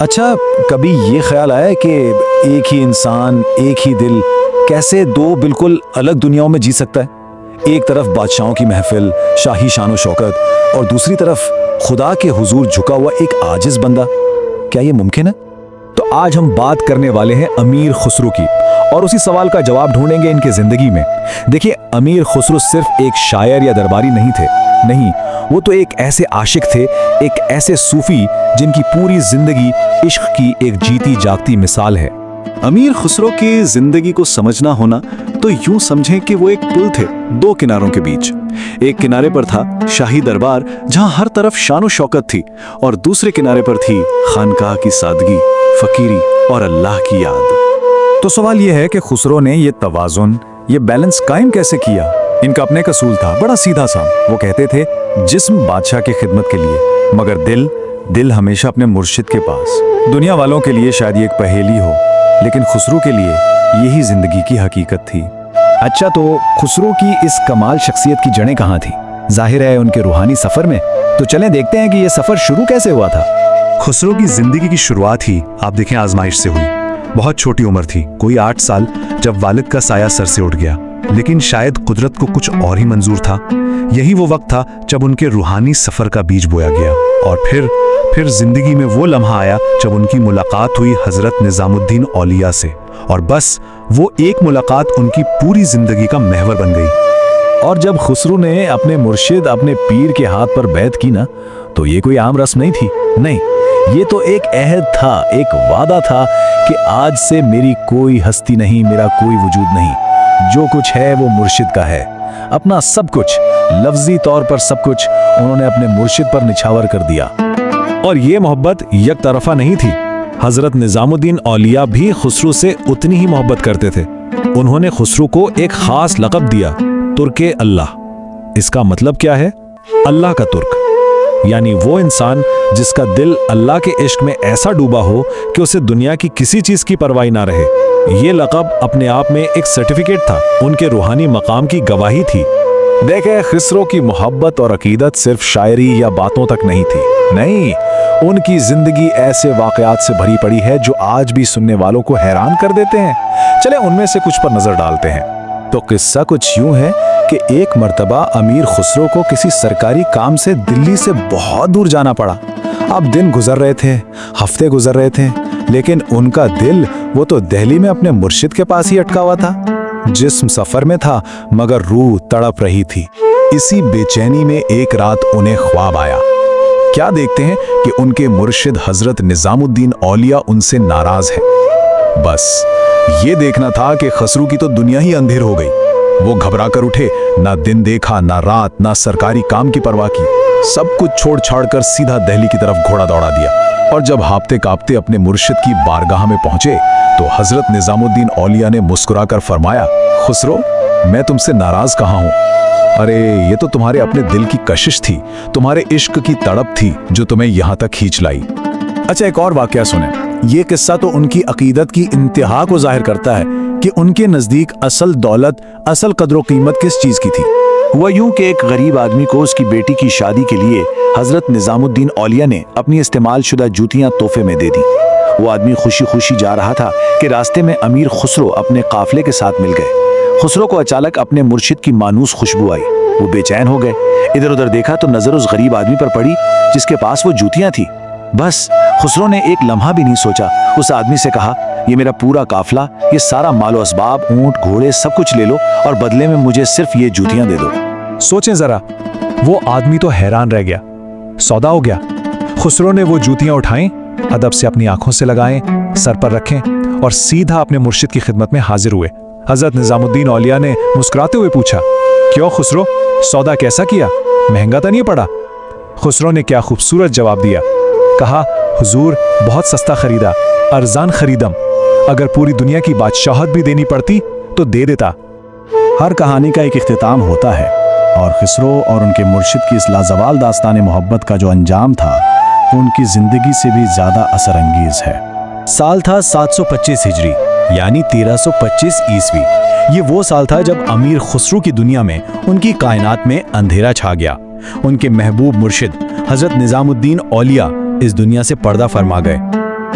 اچھا کبھی یہ خیال آیا ہے کہ ایک ہی انسان ایک ہی دل کیسے دو بالکل الگ دنیاؤں میں جی سکتا ہے؟ ایک طرف بادشاہوں کی محفل، شاہی شان و شوکت، اور دوسری طرف خدا کے حضور جھکا ہوا ایک عاجز بندہ. کیا یہ ممکن ہے؟ تو آج ہم بات کرنے والے ہیں امیر خسرو کی، اور اسی سوال کا جواب ڈھونڈیں گے ان کی زندگی میں. دیکھیے، امیر خسرو صرف ایک شاعر یا درباری نہیں تھے. نہیں، وہ تو ایک ایسے عاشق تھے، ایک ایسے صوفی جن کی پوری زندگی عشق کی ایک جیتی جاگتی مثال ہے. امیر خسرو کی زندگی کو سمجھنا ہونا تو یوں سمجھیں کہ وہ ایک پل تھے دو کناروں کے بیچ. ایک کنارے پر تھا شاہی دربار جہاں ہر طرف شان و شوکت تھی، اور دوسرے کنارے پر تھی خانقاہ کی سادگی، فقیری اور اللہ کی یاد. تو سوال یہ ہے کہ خسرو نے یہ توازن، یہ بیلنس قائم کیسے کیا؟ ان کا اپنے ایک اصول تھا، بڑا سیدھا سا. وہ کہتے تھے جسم بادشاہ کی خدمت کے لیے، مگر دل ہمیشہ اپنے مرشد کے پاس. دنیا والوں کے لیے شاید یہ ایک پہیلی ہو، لیکن خسرو کے لیے یہی زندگی کی حقیقت تھی. اچھا، تو خسرو کی اس کمال شخصیت کی جڑیں کہاں تھی؟ ظاہر ہے ان کے روحانی سفر میں. تو چلیں دیکھتے ہیں کہ یہ سفر شروع کیسے ہوا تھا. خسرو کی زندگی کی شروعات ہی آپ دیکھیں آزمائش سے ہوئی. بہت چھوٹی عمر تھی، کوئی 8 سال، جب والد کا سایہ سر سے اٹھ گیا. لیکن شاید قدرت کو کچھ اور ہی منظور تھا. یہی وہ وقت تھا جب ان کے روحانی سفر کا بیج بویا گیا. اور پھر زندگی میں وہ لمحہ آیا جب ان کی ملاقات ہوئی حضرت نظام الدین اولیاء سے. اور بس وہ ایک ملاقات ان کی پوری زندگی کا محور بن گئی. اور جب خسرو نے اپنے مرشد، اپنے پیر کے ہاتھ پر بیعت کی نا، تو یہ کوئی عام رسم نہیں تھی. نہیں، یہ تو ایک عہد تھا، ایک وعدہ تھا کہ آج سے میری کوئی ہستی نہیں، میرا کوئی وجود نہیں. جو کچھ ہے وہ مرشد کا ہے. اپنا سب کچھ، لفظی طور پر سب کچھ، انہوں نے اپنے مرشد پر نچھاور کر دیا. اور یہ محبت یک طرفہ نہیں تھی. حضرت نظام الدین اولیاء بھی خسرو سے اتنی ہی محبت کرتے تھے. انہوں نے خسرو کو ایک خاص لقب دیا، ترک اللہ. اس کا مطلب کیا ہے؟ اللہ کا ترک. یعنی وہ انسان جس کا دل اللہ کے عشق میں ایسا ڈوبا ہو کہ اسے دنیا کی کسی چیز کی پرواہ نہ رہے. یہ لقب اپنے آپ میں ایک سرٹیفکیٹ تھا، ان کے روحانی مقام کی گواہی تھی. دیکھیں، خسرو کی محبت اور عقیدت صرف شاعری یا باتوں تک نہیں تھی. نہیں، ان کی زندگی ایسے واقعات سے بھری پڑی ہے جو آج بھی سننے والوں کو حیران کر دیتے ہیں. چلیں ان میں سے کچھ پر نظر ڈالتے ہیں. تو قصہ کچھ یوں ہے کہ ایک مرتبہ امیر خسرو کو کسی سرکاری کام سے دلی سے بہت دور جانا پڑا. اب دن گزر رہے تھے، ہفتے گزر رہے تھے، لیکن ان کا دل وہ تو دہلی میں اپنے مرشد کے پاس ہی اٹکا ہوا تھا. جسم سفر میں تھا مگر روح تڑپ رہی تھی. اسی بے چینی میں ایک رات انہیں خواب آیا. کیا دیکھتے ہیں کہ ان کے مرشد حضرت نظام الدین اولیاء ان سے ناراض ہے. بس یہ دیکھنا تھا کہ خسرو کی تو دنیا ہی اندھیر ہو گئی. وہ گھبرا کر اٹھے، نہ دن دیکھا، نہ رات، نہ سرکاری کام کی پرواہ کی. سب کچھ چھوڑ چھاڑ کر سیدھا دہلی کی طرف گھوڑا دوڑا دیا. اور جب ہانپتے کانپتے اپنے مرشد کی بارگاہ میں پہنچے تو حضرت نظام الدین اولیاء نے مسکرا کر فرمایا، خسرو، میں تم سے ناراض کہاں ہوں؟ ارے یہ تو تمہارے اپنے دل کی کشش تھی، تمہارے عشق کی تڑپ تھی جو تمہیں یہاں تک کھینچ لائی. اچھا، ایک اور واقعہ سنیں. یہ قصہ تو ان کی عقیدت کی انتہا کو ظاہر کرتا ہے کہ ان کے نزدیک اصل دولت، اصل قدر و قیمت کس چیز کی تھی. ہوا یوں کہ ایک غریب آدمی کو اس کی بیٹی کی شادی کے لیے حضرت نظام الدین اولیاء نے اپنی استعمال شدہ جوتیاں تحفے میں دے دی. وہ آدمی خوشی خوشی جا رہا تھا کہ راستے میں امیر خسرو اپنے قافلے کے ساتھ مل گئے. خسرو کو اچانک اپنے مرشد کی مانوس خوشبو آئی. وہ بے چین ہو گئے. ادھر ادھر دیکھا تو نظر اس غریب آدمی پر پڑی جس کے پاس وہ جوتیاں تھی. بس خسرو نے ایک لمحہ بھی نہیں سوچا. اس آدمی سے کہا، یہ میرا پورا قافلہ، یہ سارا مال و اسباب، اونٹ، گھوڑے، سب کچھ لے لو اور بدلے میں مجھے صرف یہ جوتیاں دے دو. سوچیں ذرا، وہ آدمی تو حیران رہ گیا. سودا ہو گیا. خسرو نے وہ جوتیاں اٹھائیں، ادب سے اپنی آنکھوں سے لگائیں، سر پر رکھیں اور سیدھا اپنے مرشد کی خدمت میں حاضر ہوئے. حضرت نظام الدین اولیاء نے مسکراتے ہوئے پوچھا، کیوں خسرو، سودا کیسا کیا؟ مہنگا تو نہیں پڑا؟ خسرو نے کیا خوبصورت جواب دیا. کہا، حضور، بہت سستا خریدا، ارزان خریدم. اگر پوری دنیا کی بادشاہت بھی دینی پڑتی تو دے دیتا. ہر کہانی کا ایک اختتام ہوتا ہے، اور خسرو اور ان کے مرشد کی اس لازوال داستان محبت کا جو انجام تھا وہ ان کی زندگی سے بھی زیادہ اثر انگیز ہے. سال تھا 725 ہجری، یعنی 1325 عیسوی. یہ وہ سال تھا جب امیر خسرو کی دنیا میں ان کی کائنات میں اندھیرا چھا گیا. ان کے محبوب مرشد حضرت نظام الدین اولیاء اس دنیا سے پردہ فرما گئے.